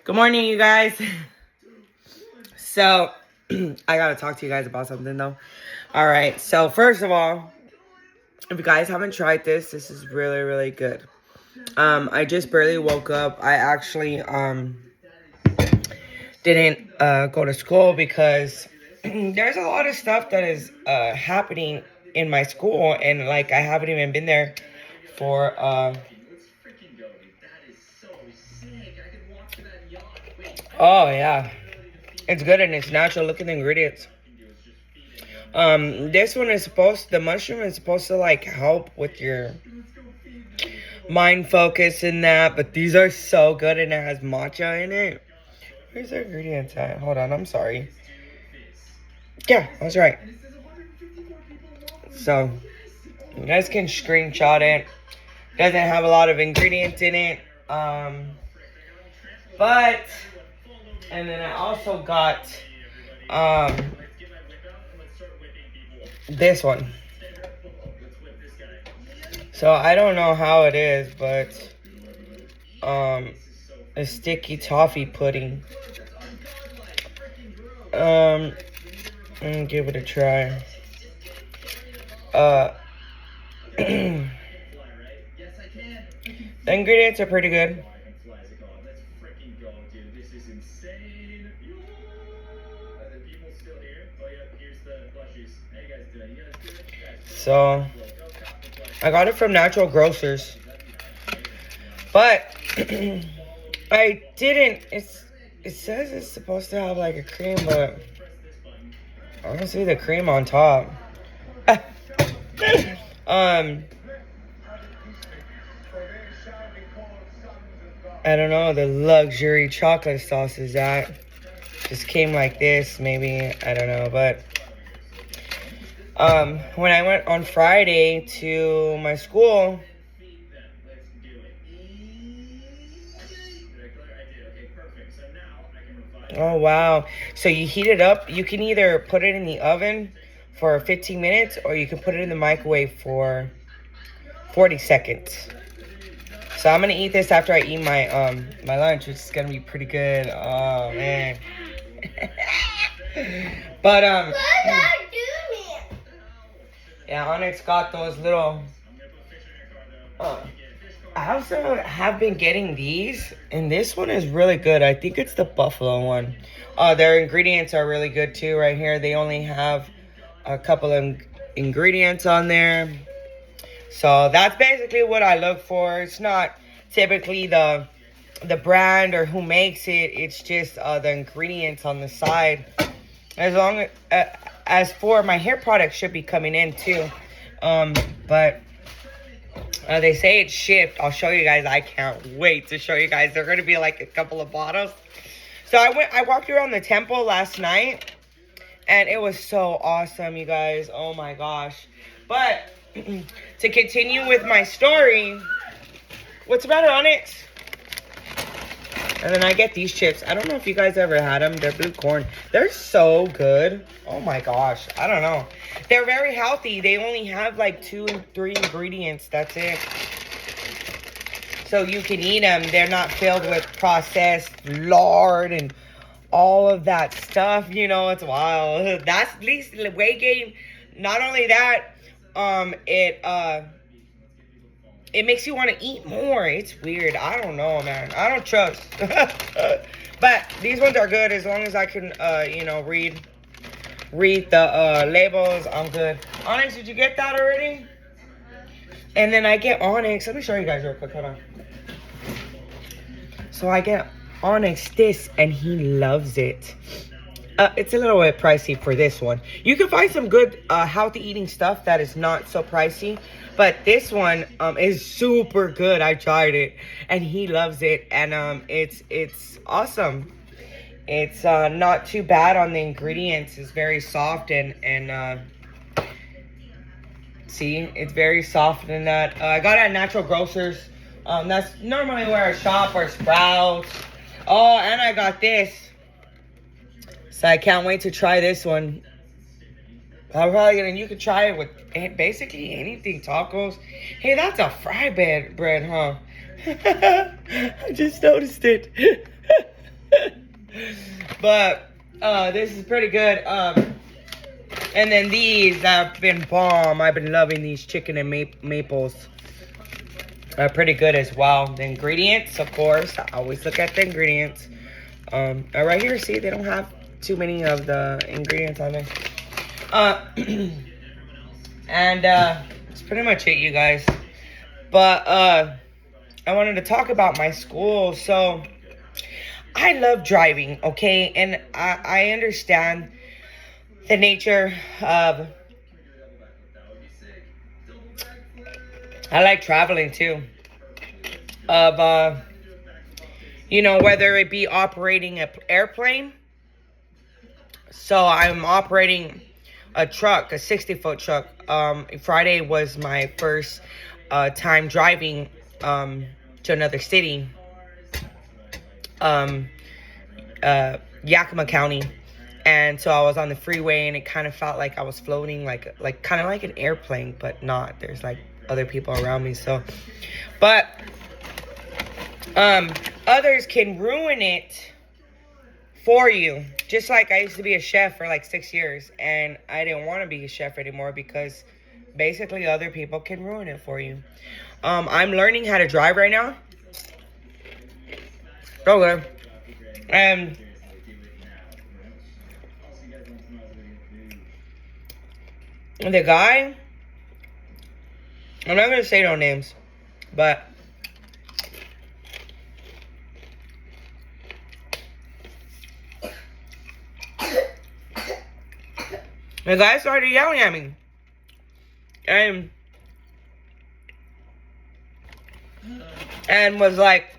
Good morning, you guys. So, I gotta talk to you guys about something though. All right. So, first of all, if you guys haven't tried this, this is really, really good. I just barely woke up. I actually didn't go to school because there's a lot of stuff that is happening in my school, and like I haven't even been there for oh yeah, it's good and it's natural. Look at the ingredients. This one is the mushroom is supposed to like help with your mind focus and that, but these are so good and it has matcha in it. Where's the ingredients at? Hold on, I'm sorry. Yeah, that's right. So, you guys can screenshot it. Doesn't have a lot of ingredients in it. But, and then I also got, this one. So I don't know how it is, but a sticky toffee pudding. Let me give it a try. The ingredients are pretty good. So I got it from Natural Grocers, but I didn't. It says it's supposed to have like a cream, but I don't see the cream on top. I don't know. The luxury chocolate sauce is that. Just came like this, maybe. I don't know, but when I went on Friday to my school, oh wow. So you heat it up. You can either put it in the oven for 15 minutes or you can put it in the microwave for 40 seconds. So I'm gonna eat this after I eat my lunch, which is gonna be pretty good. Oh man. But yeah, Onyx got those little I also have been getting these, and this one is really good. I think it's the buffalo one. Their ingredients are really good too. Right here, they only have a couple of ingredients on there. So that's basically what I look for. It's not typically the brand or who makes it. It's just the ingredients on the side. As for my hair products, should be coming in too. But they say it's shipped. I'll show you guys. I can't wait to show you guys. They're going to be like a couple of bottles. So I walked around the temple last night, and it was so awesome, you guys. Oh my gosh. But to continue with my story, what's the matter, Onyx? And then I get these chips. I don't know if you guys ever had them. They're blue corn. They're so good. Oh my gosh. I don't know. They're very healthy. They only have like 2 and 3 ingredients. That's it. So you can eat them. They're not filled with processed lard and all of that stuff. You know, it's wild. That's at least the weight gain. Not only that, it makes you want to eat more. It's weird. I don't know, man. I don't trust. But these ones are good as long as I can, read the labels. I'm good. Onyx, did you get that already? And then I get Onyx. Let me show you guys real quick. Hold on. So I get Onyx this, and he loves it. It's a little bit pricey for this one. You can find some good healthy eating stuff that is not so pricey. But this one is super good. I tried it, and he loves it. And it's awesome. It's not too bad on the ingredients. It's very soft and see, it's very soft in that. I got it at Natural Grocers. That's normally where I shop, or Sprouts. Oh, and I got this. So I can't wait to try this one. I'm probably gonna. You can try it with basically anything. Tacos. Hey, that's a fry bread, huh? I just noticed it. But this is pretty good. And then these have been bomb. I've been loving these chicken and maples. Are pretty good as well. The ingredients, of course. I always look at the ingredients. Right here, see, they don't have too many of the ingredients on there. And that's pretty much it, you guys. But I wanted to talk about my school. So I love driving, okay? And I understand the nature of... I like traveling too. Of, you know, whether it be operating an airplane. So I'm operating a truck, a 60-foot truck. Friday was my first time driving to another city. Yakima County. And so I was on the freeway and it kind of felt like I was floating like kind of like an airplane, but not. There's like other people around me. So, but others can ruin it for you. Just like I used to be a chef for like 6 years and I didn't want to be a chef anymore because basically other people can ruin it for you. I'm learning how to drive right now. Okay. And the guy, I'm not going to say no names, but the guy started yelling at me. And was like,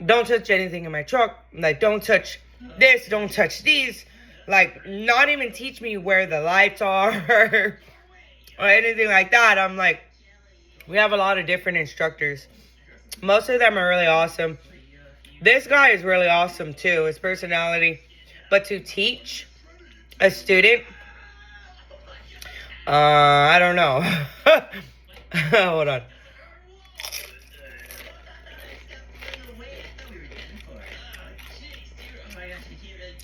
don't touch anything in my truck. Like, don't touch this, don't touch these. Like, not even teach me where the lights are or anything like that. I'm like, we have a lot of different instructors. Most of them are really awesome. This guy is really awesome too, his personality. But to teach a student, I don't know. Hold on.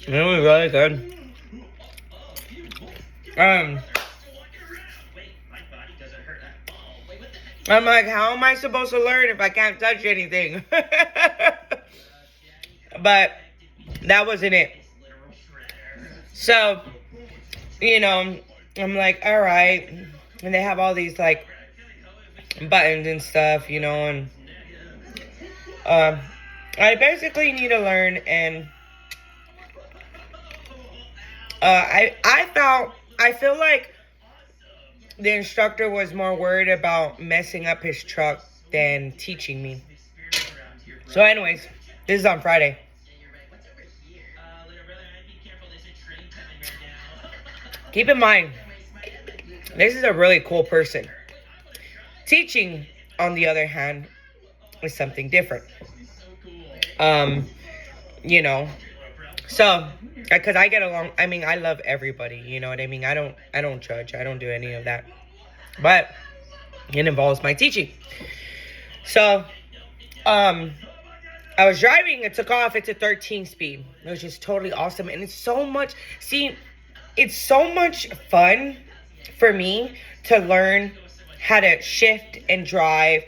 It was really good. I'm like, how am I supposed to learn if I can't touch anything? But that wasn't it. So, you know, I'm like, all right. And they have all these like buttons and stuff, you know, and I basically need to learn. And I feel like the instructor was more worried about messing up his truck than teaching me. So anyways, this is on Friday. Keep in mind, this is a really cool person. Teaching, on the other hand, is something different. You know, so, because I get along, I mean, I love everybody, you know what I mean? I don't judge, I don't do any of that. But it involves my teaching. So, I was driving, it took off, it's a 13 speed, which is totally awesome. And it's so much, it's so much fun for me to learn how to shift and drive,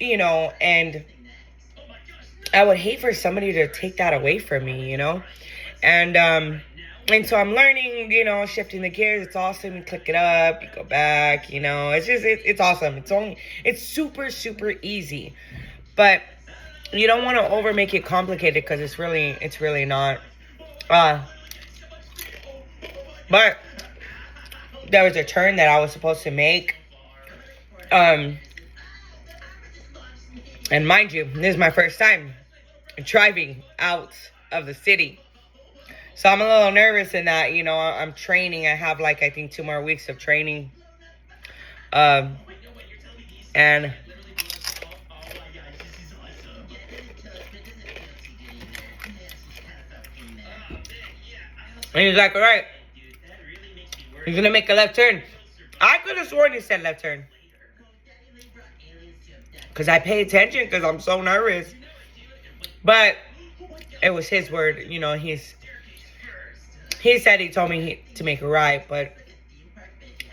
you know, and I would hate for somebody to take that away from me, you know. And so I'm learning, you know, shifting the gears. It's awesome. You click it up, you go back, you know. It's just, it's awesome. It's super, super easy. But you don't want to over make it complicated because it's really not. But there was a turn that I was supposed to make. And mind you, this is my first time driving out of the city. So I'm a little nervous in that, you know, I'm training. I have like, I think 2 more weeks of training. And he's like, all right, you're going to make a left turn. I could have sworn he said left turn. Because I pay attention because I'm so nervous. But it was his word. You know, he said he told me to make a right, but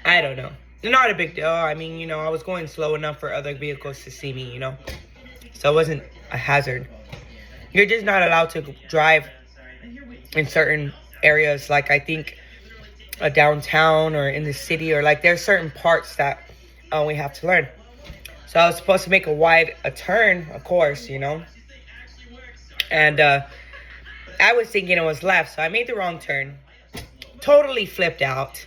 I don't know. Not a big deal. I mean, you know, I was going slow enough for other vehicles to see me, you know. So it wasn't a hazard. You're just not allowed to drive in certain areas, like I think a downtown or in the city, or like there's certain parts that we have to learn. So I was supposed to make a turn, of course, you know. And I was thinking it was left, so I made the wrong turn. Totally flipped out,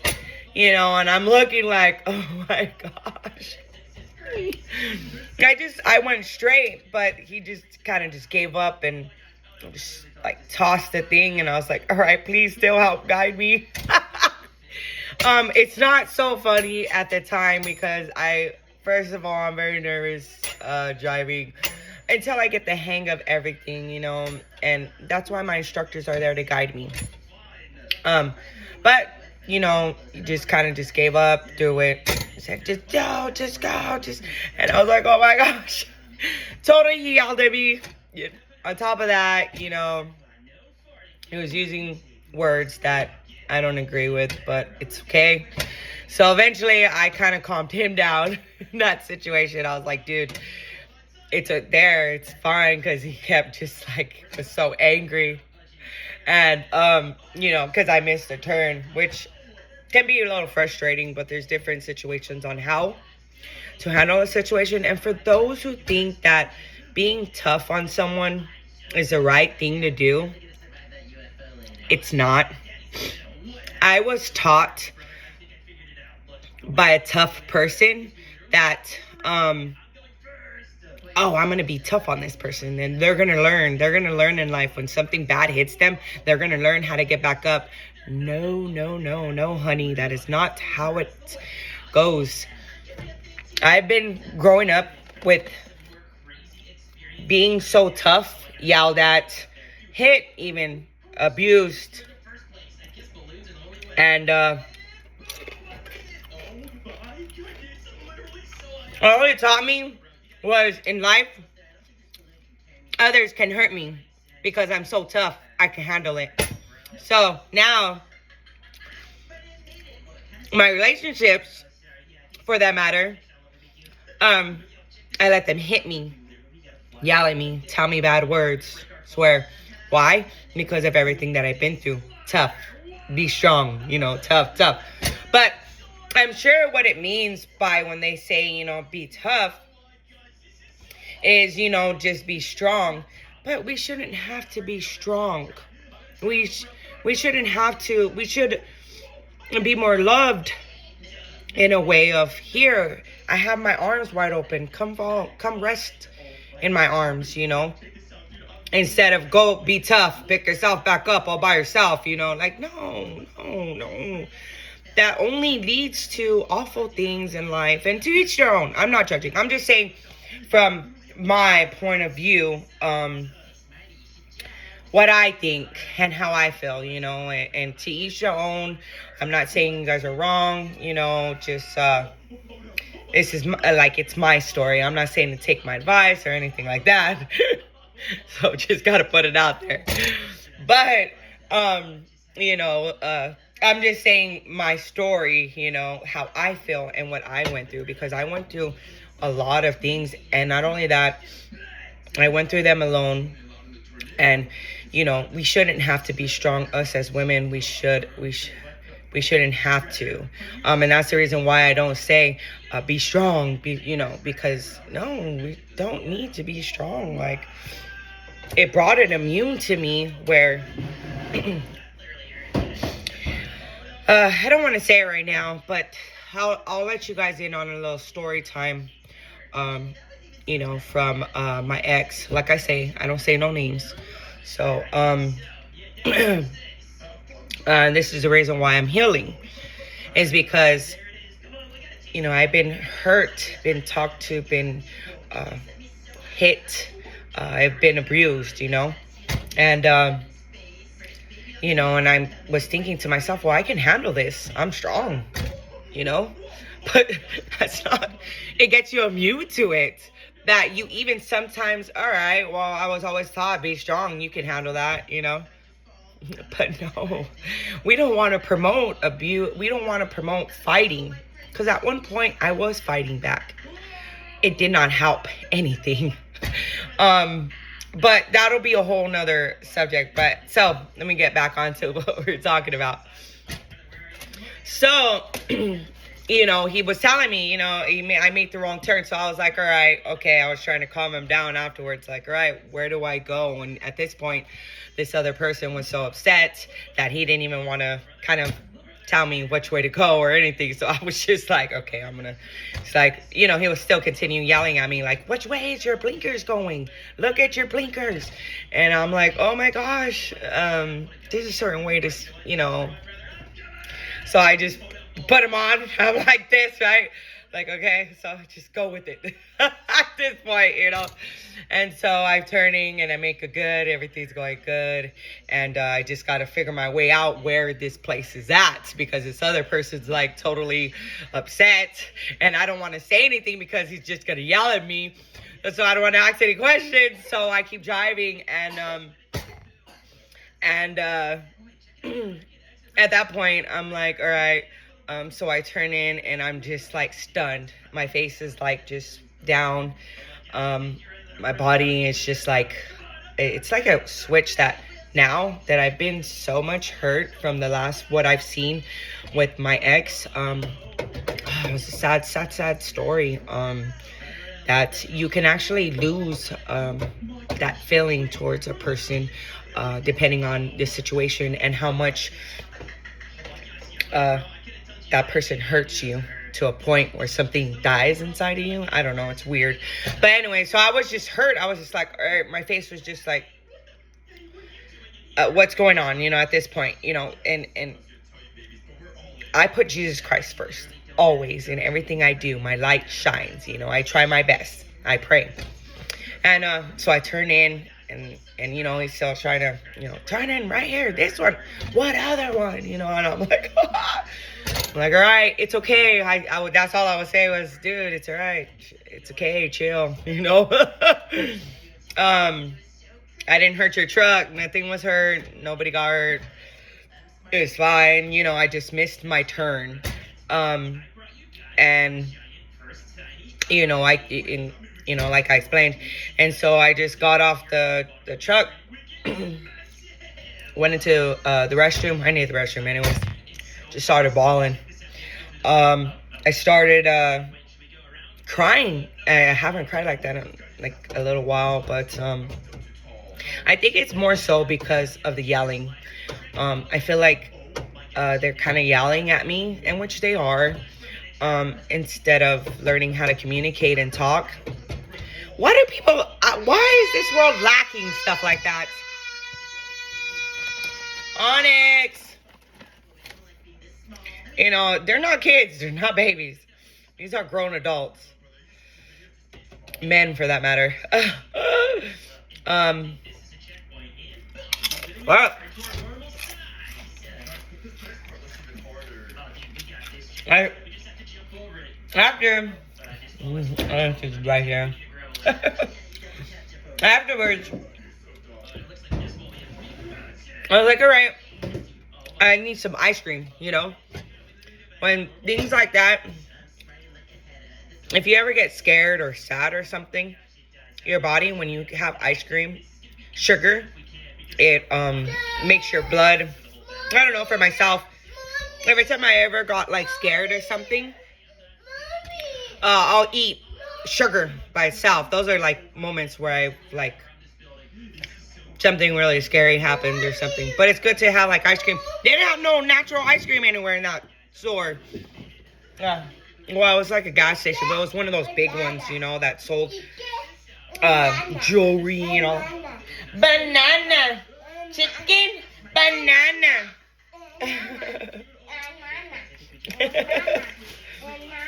you know, and I'm looking like, oh my gosh. I went straight, but he just kind of just gave up and just like tossed the thing, and I was like, all right, please still help guide me. It's not so funny at the time because first of all, I'm very nervous driving until I get the hang of everything, you know, and that's why my instructors are there to guide me. But, you know, he just kind of just gave up, threw it, said, just go, and I was like, oh my gosh. Totally, he yelled at me. On top of that, you know, he was using words that I don't agree with, but it's okay. So eventually I kind of calmed him down in that situation. I was like, dude, it's fine, because he kept just like, was so angry. And, you know, because I missed a turn, which can be a little frustrating, but there's different situations on how to handle a situation. And for those who think that being tough on someone is the right thing to do, it's not. I was taught by a tough person that, I'm going to be tough on this person, and they're going to learn. They're going to learn in life. When something bad hits them, they're going to learn how to get back up. No, honey. That is not how it goes. I've been growing up with being so tough, yelled at, hit, even abused. And all it taught me was, in life, others can hurt me because I'm so tough, I can handle it. So now, my relationships, for that matter, I let them hit me, yell at me, tell me bad words, swear. Why? Because of everything that I've been through. Tough. Be strong, you know, tough. But I'm sure what it means by when they say, you know, be tough is, you know, just be strong. But we shouldn't have to be strong. We shouldn't have to. We should be more loved in a way of, here, I have my arms wide open. Come rest in my arms, you know. Instead of go be tough, pick yourself back up all by yourself, you know. Like, no. That only leads to awful things in life. And to each their own. I'm not judging. I'm just saying from my point of view, what I think and how I feel, you know. And to each their own. I'm not saying you guys are wrong, you know. Just, this is it's my story. I'm not saying to take my advice or anything like that. So just gotta put it out there. But, you know, I'm just saying my story, you know, how I feel and what I went through. Because I went through a lot of things. And not only that, I went through them alone. And, you know, we shouldn't have to be strong. Us as women, we shouldn't have to. And that's the reason why I don't say, be strong, you know, because no, we don't need to be strong. Like, it brought an immune to me where, I don't want to say it right now, but I'll let you guys in on a little story time, you know, from, my ex. Like I say, I don't say no names. So, this is the reason why I'm healing, is because, you know, I've been hurt, been talked to, been hit, I've been abused, you know, and, you know, and I was thinking to myself, well, I can handle this. I'm strong, you know, but that's not, it gets you immune to it. that you even sometimes, all right, well, I was always taught, be strong, you can handle that, you know. But no, we don't want to promote abuse. We don't want to promote fighting. Because at one point, I was fighting back. It did not help anything. But that'll be a whole nother subject. But so, let me get back onto what we're talking about. So, you know, he was telling me, you know, I made the wrong turn. So I was like, all right, okay. I was trying to calm him down afterwards. Like, all right, where do I go? And at this point, this other person was so upset that he didn't even want to kind of tell me which way to go or anything. So I was just like, okay, it's like, you know, he was still continuing yelling at me like, which way is your blinkers going? Look at your blinkers. And I'm like, oh my gosh, there's a certain way to, you know. So I just put him on. I'm like this, right? Like, okay, so just go with it at this point, you know. And so I'm turning and I make a good. Everything's going good. And I just got to figure my way out where this place is at, because this other person's like totally upset. And I don't want to say anything because he's just going to yell at me. So I don't want to ask any questions. So I keep driving and at that point, I'm like, all right. So I turn in and I'm just like stunned. My face is like just down. My body is just like, it's like a switch that now that I've been so much hurt from the last, what I've seen with my ex. It was a sad story. That you can actually lose that feeling towards a person depending on the situation and how much that person hurts you to a point where something dies inside of you. I don't know. It's weird. But anyway, so I was just hurt. I was just like, all right, my face was just like, what's going on, you know, at this point, you know, and I put Jesus Christ first, always, in everything I do. My light shines, you know, I try my best. I pray. And so I turn in and you know, he's still trying to, you know, turn in right here, this one, what other one, you know, and I'm like, I'm like, all right, it's okay. I that's all I would say was, dude, it's all right. It's okay, chill, you know. I didn't hurt your truck. Nothing was hurt. Nobody got hurt. It was fine. You know, I just missed my turn. And, you know, you know, like I explained. And so I just got off the truck, went into the restroom. I needed the restroom anyways. Just started bawling. I started crying. I haven't cried like that in like a little while, but I think it's more so because of the yelling. I feel like they're kind of yelling at me, in which they are, instead of learning how to communicate and talk. Why do people, why is this world lacking stuff like that? Onyx. You know, they're not kids. They're not babies. These are grown adults. Men, for that matter. Well, it's right here. Afterwards, I was like, all right, I need some ice cream, you know? When things like that, if you ever get scared or sad or something, your body, when you have ice cream, sugar, it makes your blood, I don't know, for myself, every time I ever got like scared or something, I'll eat sugar by itself. Those are like moments where I like something really scary happened or something. But it's good to have like ice cream. They didn't have no natural ice cream anywhere in that store. Yeah. Well, it was like a gas station, but it was one of those big ones, you know, that sold jewelry, you know. Banana. Chicken. Banana.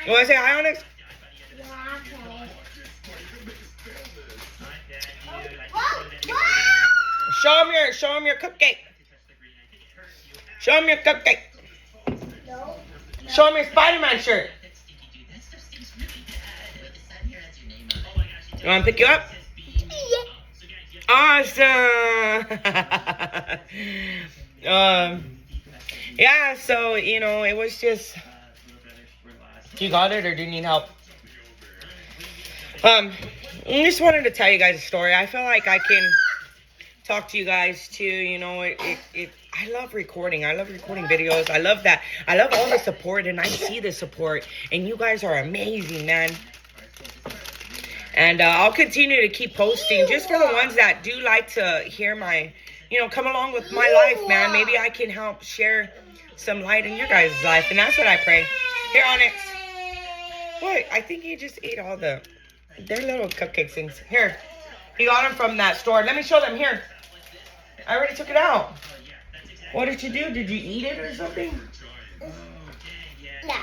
You want to say hi, Onyx? Show him your cupcake. Show him your cupcake. Show him your Spider-Man shirt. You want to pick you up? Awesome. Yeah, so, it was just, you got it or do you need help? I just wanted to tell you guys a story. I feel like I can talk to you guys too. I love recording. I love recording videos. I love that. I love all the support, and I see the support, and you guys are amazing, man. And I'll continue to keep posting just for the ones that do like to hear my, come along with my life, man. Maybe I can help share some light in your guys' life, and that's what I pray. Here, Onyx. What? I think he just ate all their little cupcake things. Here. He got them from that store. Let me show them. Here. I already took it out. What did you do? Did you eat it or something? No.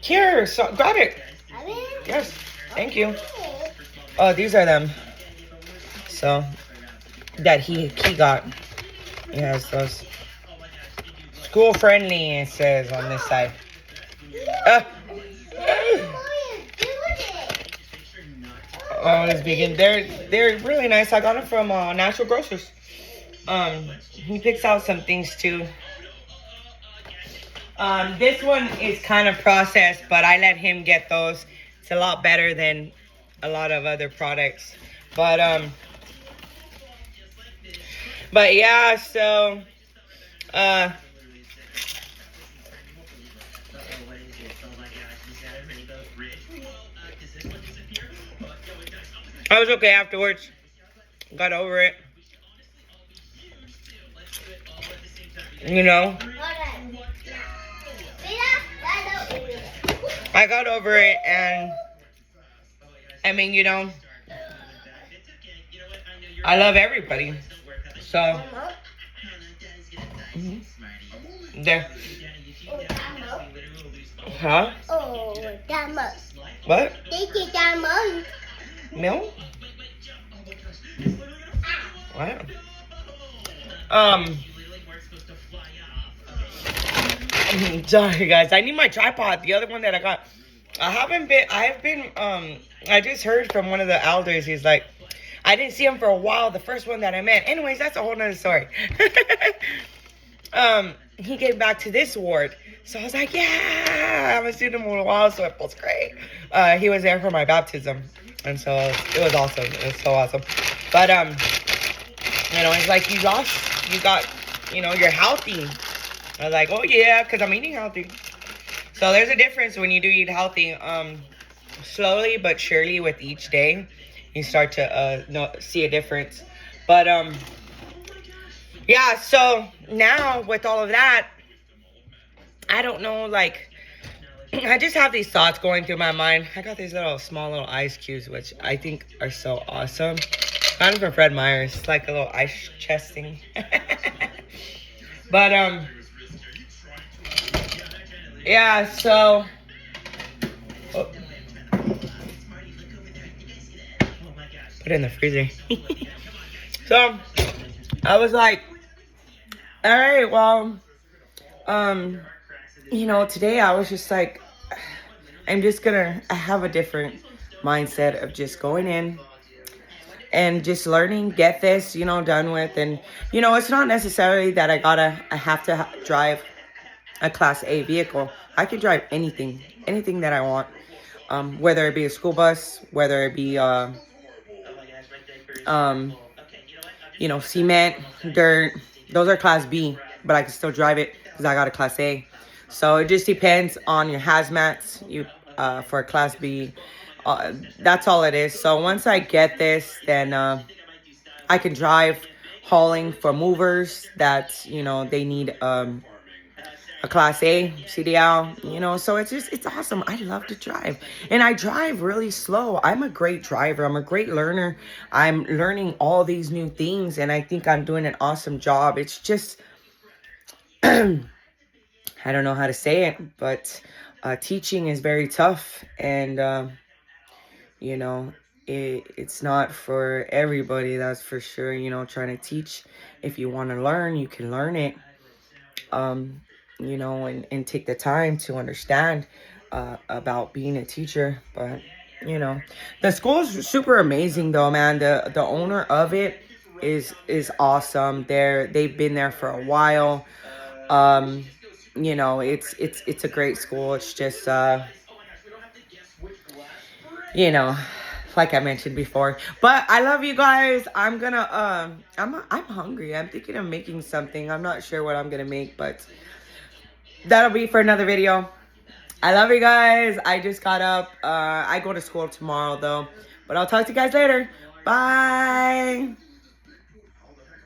Here. So, got it. Yes. Thank you. Oh, these are them. So, that he got. He has those. School friendly, it says on this side. Oh, it's vegan. They're really nice. I got them from Natural Grocers. He picks out some things too. This one is kind of processed, but I let him get those. It's a lot better than a lot of other products. But yeah, so I was okay afterwards. Got over it. I got over it, and I mean, I love everybody. So, there. Huh? Oh, that What? Take it down, Milk? What? Sorry guys, I need my tripod. The other one that I got, I just heard from one of the elders. He's like, I didn't see him for a while. The first one that I met. Anyways, that's a whole nother story. He came back to this ward. So I was like, yeah, I haven't seen him in a while, so it feels great. He was there for my baptism. And so it was awesome. It was so awesome. But, it's like, you got, you're healthy. I was like, oh yeah, because I'm eating healthy. So there's a difference when you do eat healthy. Slowly but surely with each day, you start to see a difference. But, yeah, so now with all of that, I don't know, like, I just have these thoughts going through my mind. I got these small little ice cubes, which I think are so awesome. Kind of from Fred Meyer's. It's like a little ice chest thing. But, yeah, so, put it in the freezer. So, I was like, all right, well, today I was just like, I'm just gonna have a different mindset of just going in and just learning, get this, done with. And, it's not necessarily that I have to drive a Class A vehicle. I can drive anything that I want, whether it be a school bus, whether it be, cement, dirt. Those are Class B, but I can still drive it because I got a Class A. So it just depends on your hazmats. For a Class B, that's all it is. So once I get this, then I can drive hauling for movers that they need a Class A CDL. So it's awesome. I love to drive, and I drive really slow. I'm a great driver. I'm a great learner. I'm learning all these new things, and I think I'm doing an awesome job. It's just I don't know how to say it, but teaching is very tough, and it's not for everybody, that's for sure. Trying to teach, if you want to learn, you can learn it, and take the time to understand about being a teacher. But you know, the school is super amazing though, man. The owner of it is awesome. They've been there for a while. Um, you know, it's a great school. It's just you know, like I mentioned before. But I love you guys. I'm gonna I'm hungry. I'm thinking of making something. I'm not sure what I'm gonna make, but that'll be for another video. I love you guys. I just got up. I go to school tomorrow though. But I'll talk to you guys later. Bye.